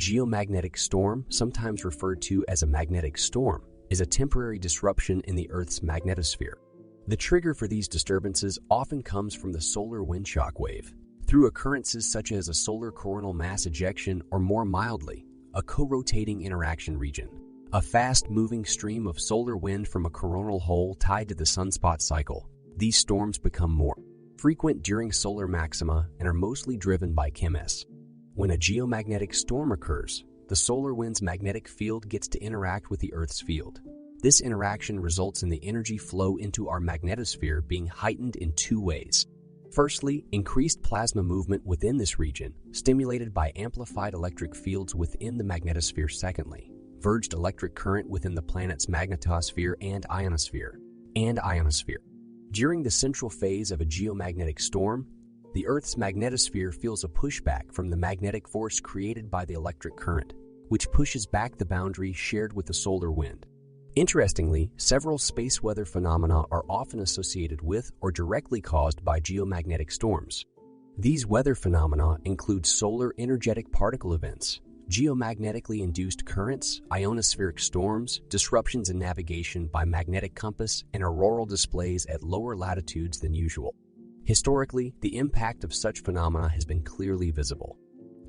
geomagnetic storm, sometimes referred to as a magnetic storm, is a temporary disruption in the Earth's magnetosphere. The trigger for these disturbances often comes from the solar wind shock wave, through occurrences such as a solar coronal mass ejection or, more mildly, a co-rotating interaction region, a fast-moving stream of solar wind from a coronal hole tied to the sunspot cycle. These storms become more frequent during solar maxima and are mostly driven by chems. When a geomagnetic storm occurs, the solar wind's magnetic field gets to interact with the Earth's field. This interaction results in the energy flow into our magnetosphere being heightened in two ways. Firstly, increased plasma movement within this region, stimulated by amplified electric fields within the magnetosphere. Secondly, verged electric current within the planet's magnetosphere and ionosphere. During the central phase of a geomagnetic storm, the Earth's magnetosphere feels a pushback from the magnetic force created by the electric current, which pushes back the boundary shared with the solar wind. Interestingly, several space weather phenomena are often associated with or directly caused by geomagnetic storms. These weather phenomena include solar energetic particle events, geomagnetically induced currents, ionospheric storms, disruptions in navigation by magnetic compass, and auroral displays at lower latitudes than usual. Historically, the impact of such phenomena has been clearly visible.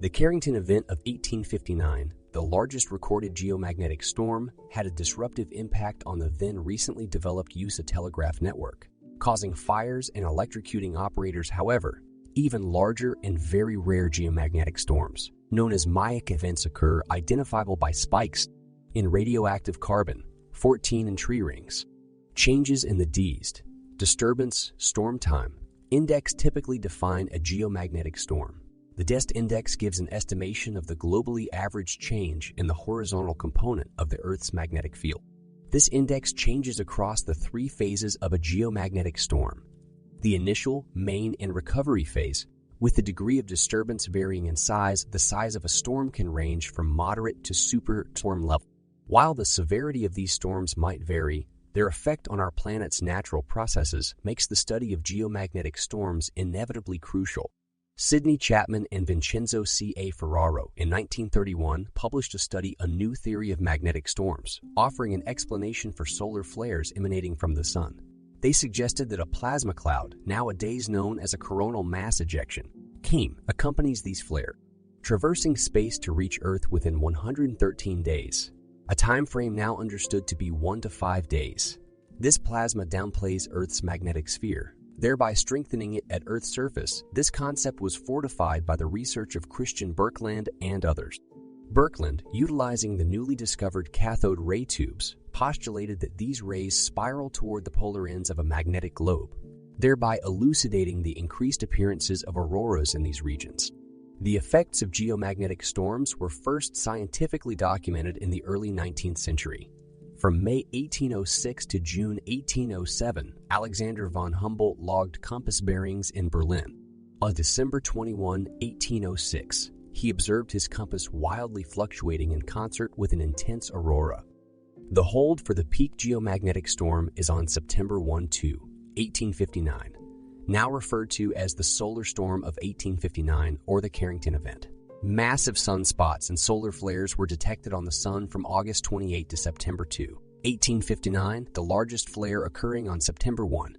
The Carrington event of 1859, the largest recorded geomagnetic storm, had a disruptive impact on the then recently developed USA telegraph network, causing fires and electrocuting operators. However, even larger and very rare geomagnetic storms, known as Mayak events, occur, identifiable by spikes in radioactive carbon-14 and tree rings. Changes in the DEST, disturbance storm time, index typically define a geomagnetic storm. The DEST index gives an estimation of the globally average change in the horizontal component of the Earth's magnetic field. This index changes across the three phases of a geomagnetic storm: the initial, main, and recovery phase, with the degree of disturbance varying in size. The size of a storm can range from moderate to super storm level. While the severity of these storms might vary, their effect on our planet's natural processes makes the study of geomagnetic storms inevitably crucial. Sidney Chapman and Vincenzo C. A. Ferraro in 1931 published a study, A New Theory of Magnetic Storms, offering an explanation for solar flares emanating from the sun. They suggested that a plasma cloud, nowadays known as a coronal mass ejection, accompanies these flares, traversing space to reach Earth within 113 days, a time frame now understood to be 1 to 5 days. This plasma downplays Earth's magnetic sphere, thereby strengthening it at Earth's surface. This concept was fortified by the research of Christian Birkeland and others. Birkeland, utilizing the newly discovered cathode ray tubes, postulated that these rays spiral toward the polar ends of a magnetic globe, thereby elucidating the increased appearances of auroras in these regions. The effects of geomagnetic storms were first scientifically documented in the early 19th century. From May 1806 to June 1807, Alexander von Humboldt logged compass bearings in Berlin. On December 21, 1806, he observed his compass wildly fluctuating in concert with an intense aurora. The hold for the peak geomagnetic storm is on September 1-2, 1859, now referred to as the solar storm of 1859 or the Carrington event. Massive sunspots and solar flares were detected on the sun from August 28 to September 2, 1859, the largest flare occurring on September 1.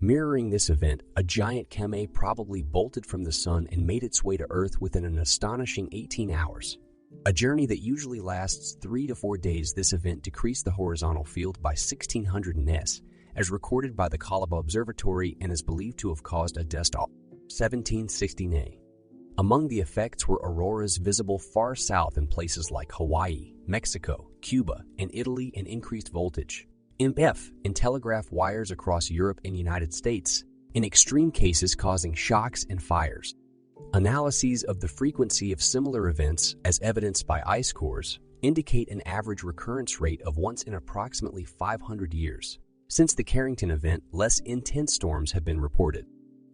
Mirroring this event, a giant cheme probably bolted from the sun and made its way to Earth within an astonishing 18 hours. A journey that usually lasts 3 to 4 days, this event decreased the horizontal field by 1600 ns, as recorded by the Kalaba Observatory, and is believed to have caused a dust of 1760 N. Among the effects were auroras visible far south in places like Hawaii, Mexico, Cuba, and Italy, and increased voltage (EMF) in telegraph wires across Europe and United States, in extreme cases causing shocks and fires. Analyses of the frequency of similar events, as evidenced by ice cores, indicate an average recurrence rate of once in approximately 500 years. Since the Carrington event, less intense storms have been reported.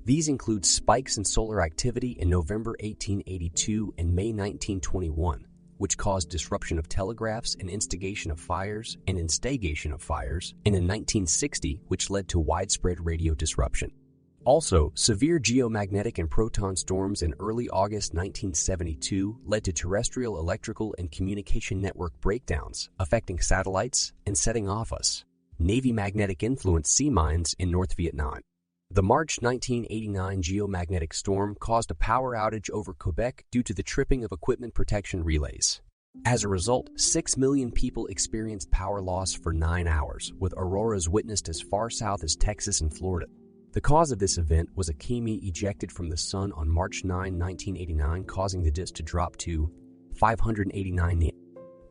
These include spikes in solar activity in November 1882 and May 1921, which caused disruption of telegraphs and instigation of fires, and in 1960, which led to widespread radio disruption. Also, severe geomagnetic and proton storms in early August 1972 led to terrestrial electrical and communication network breakdowns, affecting satellites and setting off Navy magnetic-influenced sea mines in North Vietnam. The March 1989 geomagnetic storm caused a power outage over Quebec due to the tripping of equipment protection relays. As a result, 6 million people experienced power loss for 9 hours, with auroras witnessed as far south as Texas and Florida. The cause of this event was a chemi ejected from the sun on March 9, 1989, causing the disk to drop to 589 nm.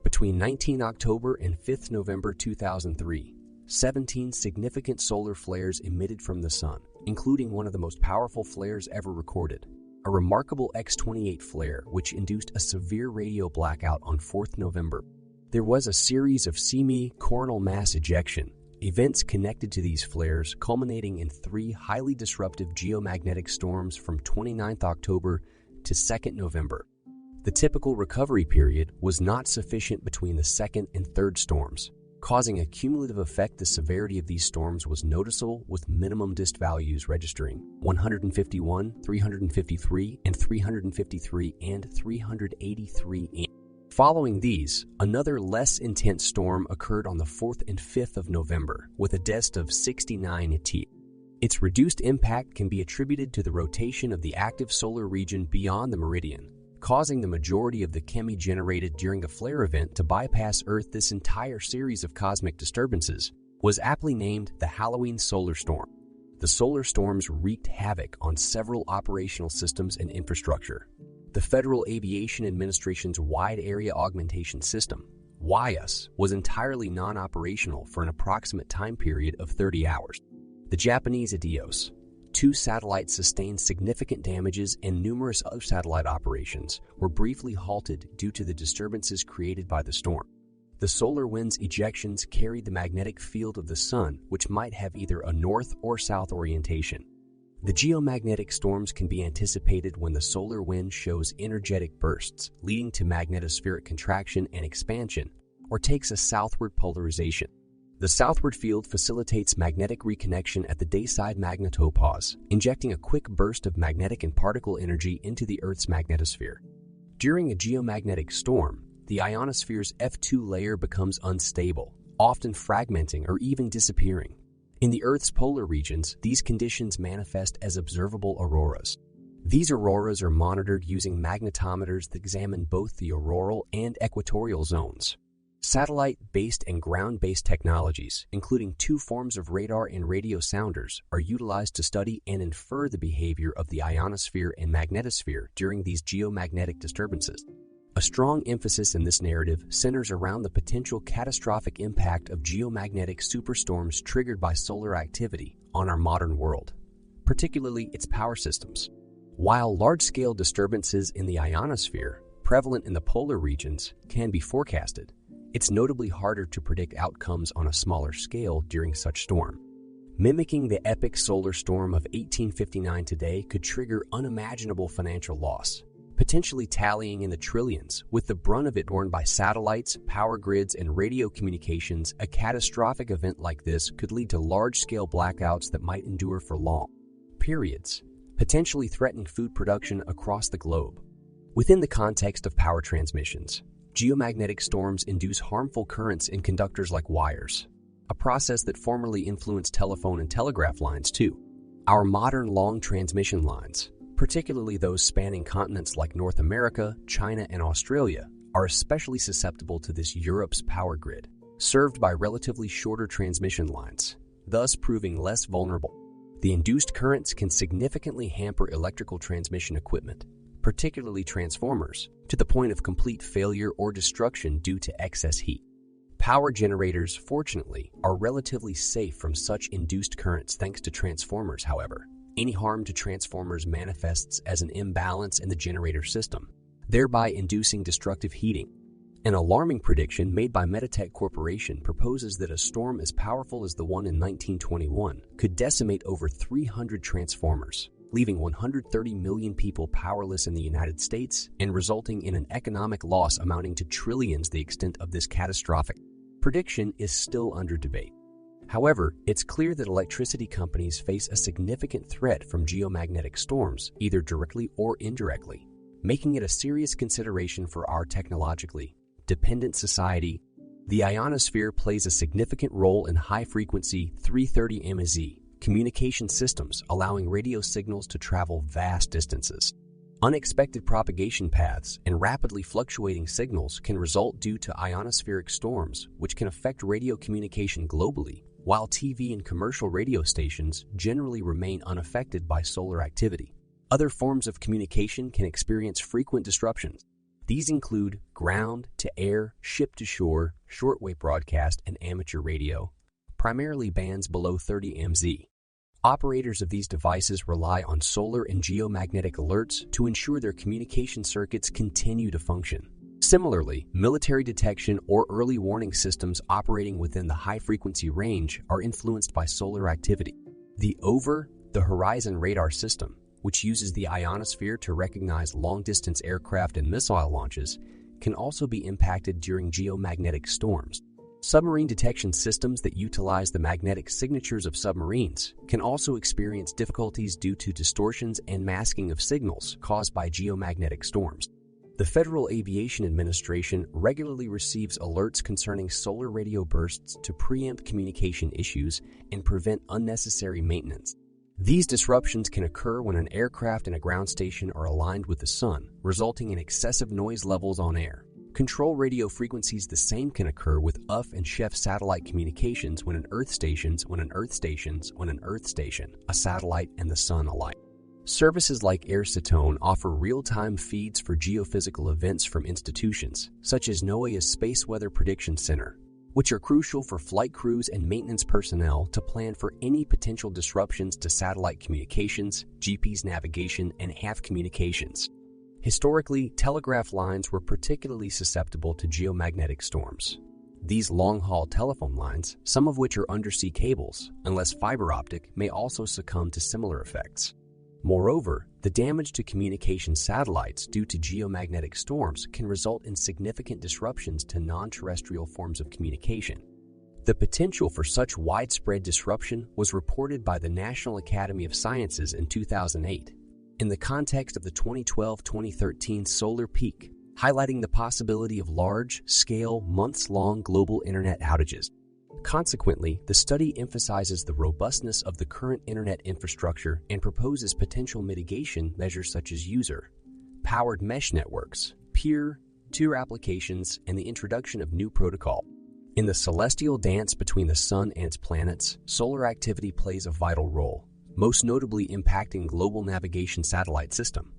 Between 19 October and 5 November 2003, 17 significant solar flares emitted from the sun, including one of the most powerful flares ever recorded, a remarkable X-28 flare which induced a severe radio blackout on 4 November. There was a series of semi-coronal mass ejection events connected to these flares, culminating in 3 highly disruptive geomagnetic storms from 29 October to 2 November. The typical recovery period was not sufficient between the second and third storms, causing a cumulative effect. The severity of these storms was noticeable, with minimum dist values registering 151, 353, and 353 and 383. Following these, another less intense storm occurred on the 4th and 5th of November, with a dist of 69 t. Its reduced impact can be attributed to the rotation of the active solar region beyond the meridian, causing the majority of the chemi generated during the flare event to bypass Earth. This entire series of cosmic disturbances was aptly named the Halloween solar storm. The solar storms wreaked havoc on several operational systems and infrastructure. The Federal Aviation Administration's Wide Area Augmentation System, WAAS, was entirely non-operational for an approximate time period of 30 hours. The Japanese IDEOS, 2 satellites sustained significant damages, and numerous other satellite operations were briefly halted due to the disturbances created by the storm. The solar wind's ejections carried the magnetic field of the sun, which might have either a north or south orientation. The geomagnetic storms can be anticipated when the solar wind shows energetic bursts, leading to magnetospheric contraction and expansion, or takes a southward polarization. The southward field facilitates magnetic reconnection at the dayside magnetopause, injecting a quick burst of magnetic and particle energy into the Earth's magnetosphere. During a geomagnetic storm, the ionosphere's F2 layer becomes unstable, often fragmenting or even disappearing. In the Earth's polar regions, these conditions manifest as observable auroras. These auroras are monitored using magnetometers that examine both the auroral and equatorial zones. Satellite-based and ground-based technologies, including 2 forms of radar and radio sounders, are utilized to study and infer the behavior of the ionosphere and magnetosphere during these geomagnetic disturbances. A strong emphasis in this narrative centers around the potential catastrophic impact of geomagnetic superstorms triggered by solar activity on our modern world, particularly its power systems. While large-scale disturbances in the ionosphere, prevalent in the polar regions, can be forecasted, it's notably harder to predict outcomes on a smaller scale during such storm. Mimicking the epic solar storm of 1859 today could trigger unimaginable financial loss, potentially tallying in the trillions, with the brunt of it borne by satellites, power grids, and radio communications. A catastrophic event like this could lead to large-scale blackouts that might endure for long periods, potentially threatening food production across the globe. Within the context of power transmissions, geomagnetic storms induce harmful currents in conductors like wires, a process that formerly influenced telephone and telegraph lines too. Our modern long transmission lines, particularly those spanning continents like North America, China, and Australia, are especially susceptible to this. Europe's power grid, served by relatively shorter transmission lines, thus proving less vulnerable. The induced currents can significantly hamper electrical transmission equipment, particularly transformers, to the point of complete failure or destruction due to excess heat. Power generators, fortunately, are relatively safe from such induced currents thanks to transformers. However, any harm to transformers manifests as an imbalance in the generator system, thereby inducing destructive heating. An alarming prediction made by Meditech Corporation proposes that a storm as powerful as the one in 1921 could decimate over 300 transformers, leaving 130 million people powerless in the United States and resulting in an economic loss amounting to trillions. The extent of this catastrophic prediction is still under debate. However, it's clear that electricity companies face a significant threat from geomagnetic storms, either directly or indirectly, making it a serious consideration for our technologically dependent society. The ionosphere plays a significant role in high-frequency 330 MHz communication systems, allowing radio signals to travel vast distances. Unexpected propagation paths and rapidly fluctuating signals can result due to ionospheric storms, which can affect radio communication globally, while TV and commercial radio stations generally remain unaffected by solar activity. Other forms of communication can experience frequent disruptions. These include ground-to-air, ship-to-shore, shortwave broadcast, and amateur radio, primarily bands below 30 MHz. Operators of these devices rely on solar and geomagnetic alerts to ensure their communication circuits continue to function. Similarly, military detection or early warning systems operating within the high-frequency range are influenced by solar activity. The over-the-horizon radar system, which uses the ionosphere to recognize long-distance aircraft and missile launches, can also be impacted during geomagnetic storms. Submarine detection systems that utilize the magnetic signatures of submarines can also experience difficulties due to distortions and masking of signals caused by geomagnetic storms. The Federal Aviation Administration regularly receives alerts concerning solar radio bursts to preempt communication issues and prevent unnecessary maintenance. These disruptions can occur when an aircraft and a ground station are aligned with the sun, resulting in excessive noise levels on air. Control radio frequencies the same can occur with UF and SHEF satellite communications when an Earth station, a satellite and the sun align. Services like AirSatone offer real-time feeds for geophysical events from institutions, such as NOAA's Space Weather Prediction Center, which are crucial for flight crews and maintenance personnel to plan for any potential disruptions to satellite communications, GPS navigation, and HAF communications. Historically, telegraph lines were particularly susceptible to geomagnetic storms. These long-haul telephone lines, some of which are undersea cables, unless fiber optic, may also succumb to similar effects. Moreover, the damage to communication satellites due to geomagnetic storms can result in significant disruptions to non-terrestrial forms of communication. The potential for such widespread disruption was reported by the National Academy of Sciences in 2008. In the context of the 2012-2013 solar peak, highlighting the possibility of large-scale, months-long global internet outages. Consequently, the study emphasizes the robustness of the current internet infrastructure and proposes potential mitigation measures such as user-powered mesh networks, peer-to-peer applications, and the introduction of new protocol. In the celestial dance between the sun and its planets, solar activity plays a vital role, most notably impacting global navigation satellite system.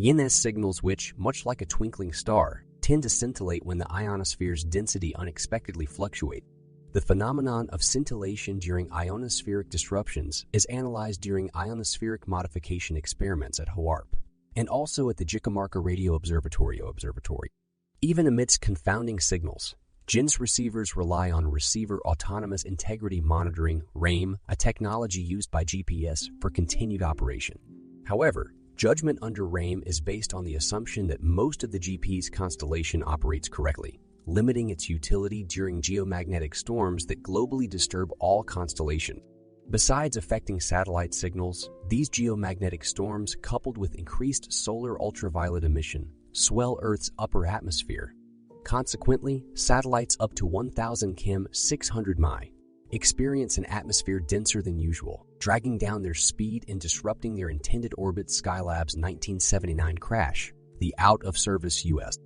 INS signals which, much like a twinkling star, tend to scintillate when the ionosphere's density unexpectedly fluctuates. The phenomenon of scintillation during ionospheric disruptions is analyzed during ionospheric modification experiments at HOARP and also at the Geomagnetic Radio Observatory. Even amidst confounding signals, GINS receivers rely on Receiver Autonomous Integrity Monitoring (RAIM), a technology used by GPS for continued operation. However, judgment under RAIM is based on the assumption that most of the GPS constellation operates correctly, limiting its utility during geomagnetic storms that globally disturb all constellations. Besides affecting satellite signals, these geomagnetic storms, coupled with increased solar ultraviolet emission, swell Earth's upper atmosphere. Consequently, satellites up to 1,000 km 600 mi experience an atmosphere denser than usual, dragging down their speed and disrupting their intended orbit. Skylab's 1979 crash, the out-of-service U.S.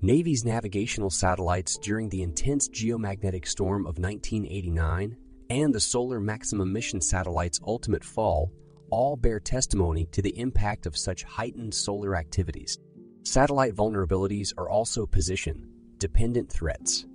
Navy's navigational satellites during the intense geomagnetic storm of 1989, and the Solar Maximum Mission satellite's ultimate fall all bear testimony to the impact of such heightened solar activities. Satellite vulnerabilities are also position-dependent threats.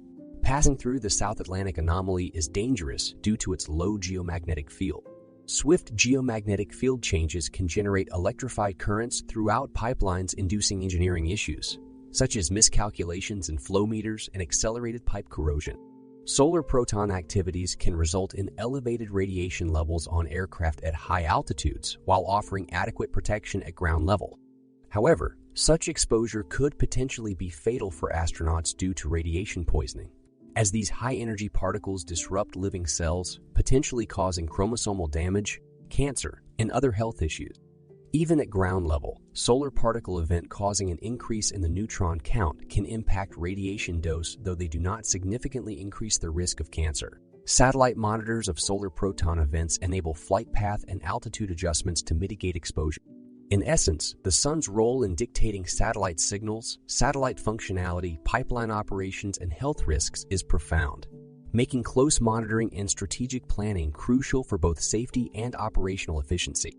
Passing through the South Atlantic anomaly is dangerous due to its low geomagnetic field. Swift geomagnetic field changes can generate electrified currents throughout pipelines, inducing engineering issues, such as miscalculations in flow meters and accelerated pipe corrosion. Solar proton activities can result in elevated radiation levels on aircraft at high altitudes while offering adequate protection at ground level. However, such exposure could potentially be fatal for astronauts due to radiation poisoning. as these high-energy particles disrupt living cells, potentially causing chromosomal damage, cancer, and other health issues. Even at ground level, solar particle event causing an increase in the neutron count can impact radiation dose, though they do not significantly increase the risk of cancer. Satellite monitors of solar proton events enable flight path and altitude adjustments to mitigate exposure. In essence, the sun's role in dictating satellite signals, satellite functionality, pipeline operations, and health risks is profound, making close monitoring and strategic planning crucial for both safety and operational efficiency.